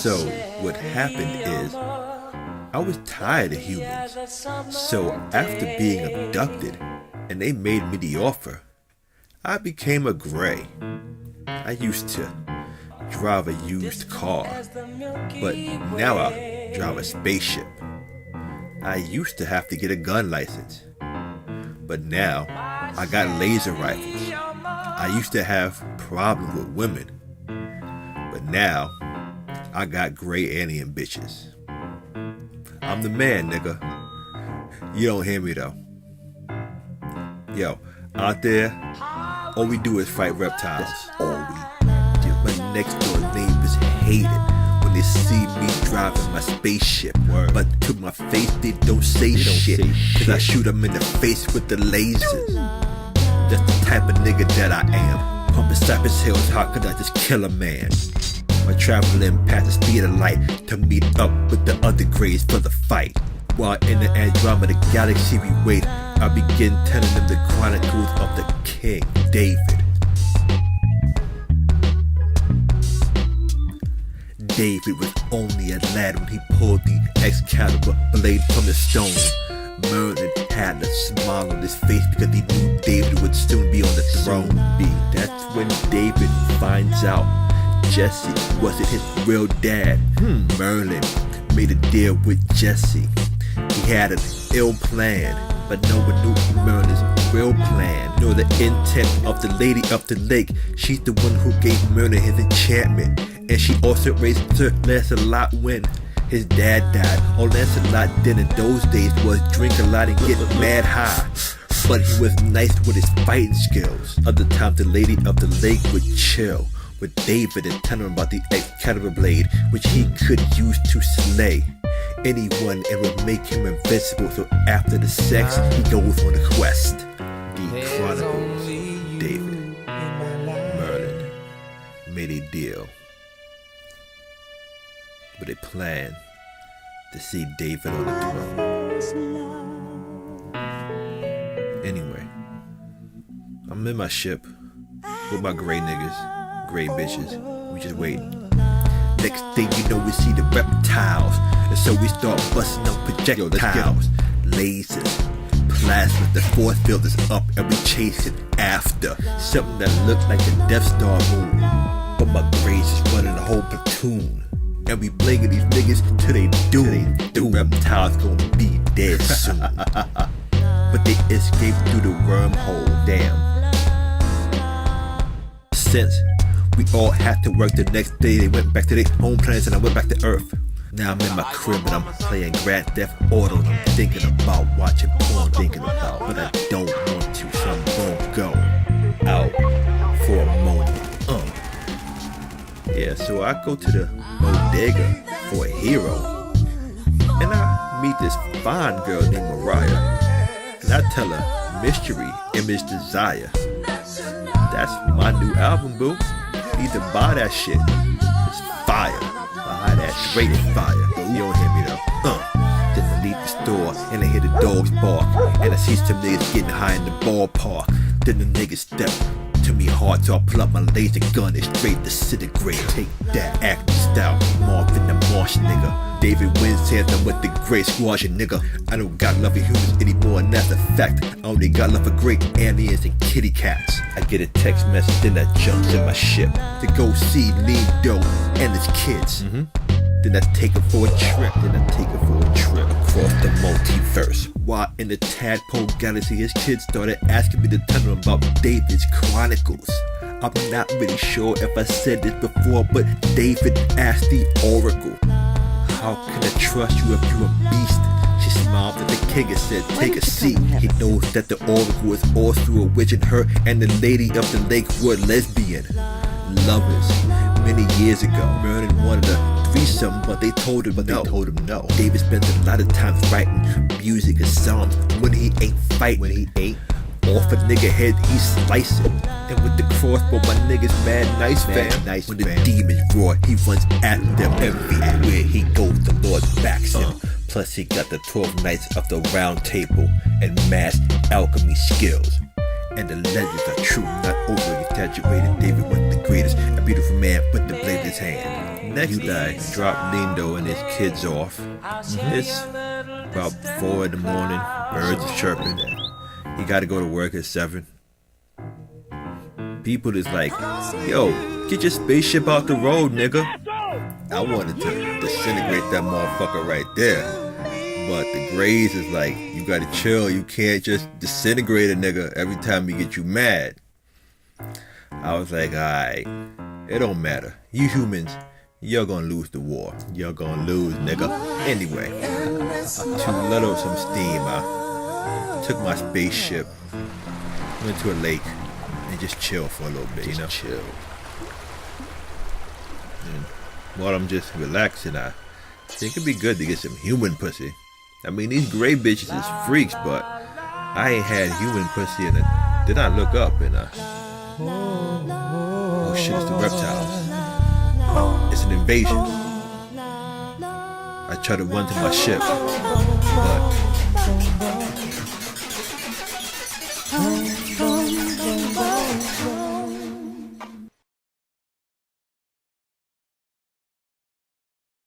So what happened is, I was tired of humans. So after being abducted, and they made me the offer, I became a gray. I used to drive a used car, but now I drive a spaceship. I used to have to get a gun license, but now I got laser rifles. I used to have problems with women, but now I got gray alien bitches. I'm the man, nigga. You don't hear me though. Yo, out there, all we do is fight reptiles. That's all we do. My next door neighbors hate it when they see me driving my spaceship. Word. But to my face, they don't say shit. Cause I shoot them in the face with the lasers. That's the type of nigga that I am. Pumping Cypress Hills, how could I just kill a man? By traveling past the speed of light to meet up with the other grays for the fight. While in the Andromeda galaxy we wait, I begin telling them the chronicles of the King David. David was only a lad when he pulled the Excalibur blade from the stone. Merlin had a smile on his face because he knew David would soon be on the throne. That's when David finds out Jesse wasn't his real dad. Merlin made a deal with Jesse. He had an ill plan, but no one knew Merlin's real plan, nor the intent of the Lady of the Lake. She's the one who gave Merlin his enchantment, and she also raised Sir Lancelot when his dad died. All Lancelot did in those days was drink a lot and get mad high, but he was nice with his fighting skills. Other times the Lady of the Lake would chill with David and tell him about the Excalibur blade, which he could use to slay anyone and would make him invincible. So after the sex, he goes on a quest. The Chronicles. David, Merlin made a deal, but a plan to see David on the throne. Anyway, I'm in my ship with my gray niggas, gray bitches. We just waiting. Next thing you know, we see the reptiles, and so we start busting up projectiles, lasers, plasma. The force field is up, and we chase it after something that looked like a Death Star moon. But my grays is running a whole platoon, and we blinging these niggas till they doom. The reptiles gonna be dead soon, but they escaped through the wormhole. Damn. Since we all had to work the next day, they went back to their home planets and I went back to Earth. Now I'm in my crib and I'm playing Grand Theft Auto. I'm thinking about watching porn, but I don't want to, so I'm gonna go out for a moment. Yeah, so I go to the bodega for a hero, and I meet this fine girl named Mariah, and I tell her Mystery, Image, Desire. That's my new album, boo. You need to buy that shit. It's fire. Buy that straight fire. You don't hear me though. Then I leave the store and I hear the dogs bark, and I see some niggas getting high in the ballpark. Then the niggas step to me hard, so I pull up my laser gun and straight disintegrate. Take that acting style, Marvin the Martian nigga. David wins hands, I'm with the great squashing nigga. I don't got love for humans anymore, and that's a fact. I only got love for great aliens and kitty cats. I get a text message, then I jumps in my ship to go see Lindo and his kids. Then I take her for a trip, across the multiverse. While in the Tadpole Galaxy, his kids started asking me to tell them about David's Chronicles. I'm not really sure if I said this before, but David asked the Oracle, how can I trust you if you're a beast? She smiled at the king and said, take a seat. He knows that the Oracle is also a witch, and her and the Lady of the Lake were lesbian lovers. Many years ago, Merlin wanted a threesome, but they told him no. David spends a lot of time writing music and songs when he ain't fighting. Off a nigga head, he slice it. And with the crossbow, my niggas mad nice, fam. When the demons roar, he runs at them everywhere he goes. The Lord backs him. Plus, he got the 12 Knights of the Round Table and masked alchemy skills. And the legends are true, not over exaggerated. David went to Cletus, a beautiful man with the blade in his hand. Next, Hyundai dropped Lindo and his kids off. It's about 4 in the morning. Birds are chirping. He got to go to work at 7. People is like, yo, get your spaceship out the road, nigga. I wanted to disintegrate that motherfucker right there. But the Grays is like, you gotta chill. You can't just disintegrate a nigga every time you get you mad. I was like, alright, it don't matter. You humans, you're gonna lose the war. You're gonna lose, nigga. Anyway, to let off some steam, I took my spaceship, went to a lake, and just chill for a little bit, you know? Chill. And while I'm just relaxing, I think it'd be good to get some human pussy. I mean, these gray bitches is freaks, but I ain't had human pussy, and then I look up and oh shit, it's the reptiles. It's an invasion. I try to run to my ship, but